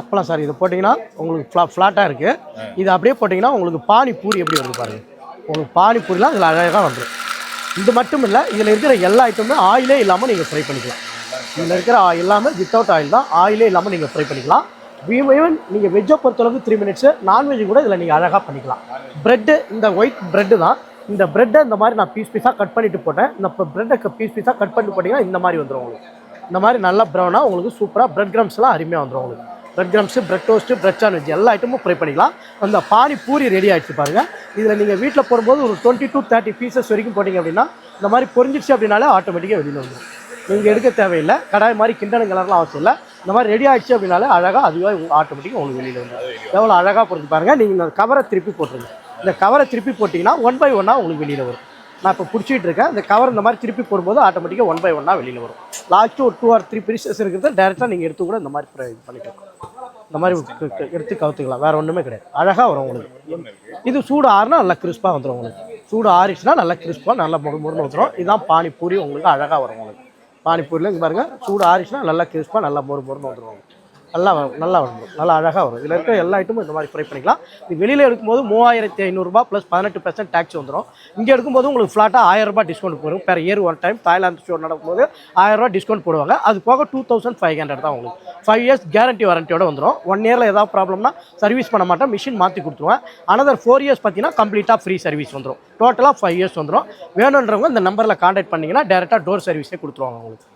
அப்பளம் சார் இது போட்டிங்கன்னா உங்களுக்கு ஃப்ளாட்டாக இருக்குது. இது அப்படியே போட்டிங்கன்னா உங்களுக்கு பானிபூரி எப்படி வருது பாருங்கள். உங்களுக்கு பானிபூரிலாம் இதில் அழகாக வந்துடும். இது மட்டும் இல்லை, இதில் இருக்கிற எல்லா ஐட்டமுமே ஆயிலே இல்லாமல் நீங்கள் ஃப்ரை பண்ணிக்கலாம். இதில் இருக்கிற எல்லாமே வித்தவுட் ஆயில் தான், ஆயிலே இல்லாமல் நீங்கள் ஃப்ரை பண்ணிக்கலாம். ஈவன் நீங்கள் வெஜ்ஜை பொறுத்தளவுக்கு 3 மினிட்ஸு, நான்வெஜ் கூட இதில் நீங்கள் அழகாக பண்ணிக்கலாம். ப்ரெட்டு இந்த ஒயிட் ப்ரெட்டு தான். இந்த ப்ரெட்டை இந்த மாதிரி நான் பீஸாக கட் பண்ணிவிட்டு போட்டேன். இந்த ப்ரெட்டை பீஸாக கட் பண்ணிட்டு போட்டிங்கன்னா இந்த மாதிரி வந்துடும் உங்களுக்கு. இந்த மாதிரி நல்லா ப்ரௌனாக உங்களுக்கு சூப்பராக ப்ரெட் கிரம்ஸ்லாம் அருமையாக வந்துடும் உங்களுக்கு. Bread crumbs, bread toast, bread sandwich எல்லா ஐட்டமும் ஃப்ரை பண்ணிக்கலாம். அந்த பானிபூரி ரெடி ஆகிடுச்சு பாருங்கள். இதில் நீங்கள் வீட்டில் போடும்போது ஒரு 20 to 30 பீசஸ் வரைக்கும் போட்டிங்க அப்படின்னா இந்த மாதிரி பொரிஞ்சிடுச்சு அப்படின்னாலே ஆட்டோமேட்டிக்காக வெளியில் வந்துடும். நீங்கள் எடுக்க தேவையில்லை, கடாய் மாதிரி கிண்டனுங்கெல்லாம் அவசியம் இல்லை. இந்த மாதிரி ரெடி ஆகிடுச்சு அப்படின்னாலே அழகாக அதுவாக ஆட்டோமேட்டிக்காக உங்களுக்கு வெளியில் வந்துடும். எவ்வளோ அழகாக பொறுத்து பாருங்கள். நீங்கள் இந்த கவரை திருப்பி போட்டுருங்க. இந்த கவரை திருப்பி போட்டிங்கன்னா 1 by 1 உங்களுக்கு வெளியில் வரும். நான் இப்போ பிடிச்சிட்டு இருக்கேன். இந்த கவர் இந்த மாதிரி திருப்பி போடும்போது ஆட்டோமேட்டிக்காக 1 by 1 வெளியில் வரும். லாஸ்ட்டு ஒரு 2 or 3 பீசஸ் இருக்கிறத டேரெக்டாக நீங்கள் எடுத்து கூட இந்த மாதிரி இது பண்ணிக்கலாம். இந்த மாதிரி எடுத்து கவுத்துக்கலாம். வேறு ஒன்றுமே கிடையாது. அழகாக வரும் உங்களுக்கு. இது சூடு ஆறுனா நல்லா கிறிஸ்பாக வந்துடும் உங்களுக்கு. சூடு ஆறிச்சுன்னா நல்லா கிறிஸ்பாக நல்லா முறுமுறுன்னு வந்துடும். இதுதான் பானிபூரி உங்களுக்கு அழகாக வரும் உங்களுக்கு. பானிபூரியில் இங்கே பாருங்கள், சூடு ஆறிச்சுன்னா நல்லா கிறிஸ்பாக நல்லா முறுமுறுன்னு வந்துடும். நல்லா வரும், நல்லா அழகாக வரும். இதில் இருக்கிற எல்லா ஐட்டமும் இந்த மாதிரி ஃப்ரை பண்ணிக்கலாம். இது வெளியில் எடுக்கும்போது 3500 ரூபாய் ப்ளஸ் 18% டேக்ஸ் வந்துடும். இங்கே எடுக்கும்போது உங்களுக்கு ஃப்ளாட்டாக 1000 ரூபாய் டிஸ்கவுண்ட் போடும். Per year one time Thailand show நடக்கும்போது 1000 ரூபாய் டிஸ்கவுண்ட் போடுவாங்க. அது போக 2500 தான் உங்களுக்கு. 5 years கேரண்டி வாரண்டியோட வந்துடும். 1 yearல ஏதாவது ப்ராப்ளம்னா சர்வீஸ் பண்ண மாட்டேன், மிஷின் மாற்றி கொடுத்துருவேன். another 4 years பார்த்தீங்கன்னா கம்ப்ளீட்டாக ஃப்ரீ சர்வீஸ் வந்துடும். டோட்டலாக 5 years வந்துடும். வேணுன்றவங்க இந்த நம்பரில் கான்டாக்ட் பண்ணிங்கன்னா டேரெக்டாக டோர் சர்வீஸே கொடுத்துருவாங்க உங்களுக்கு.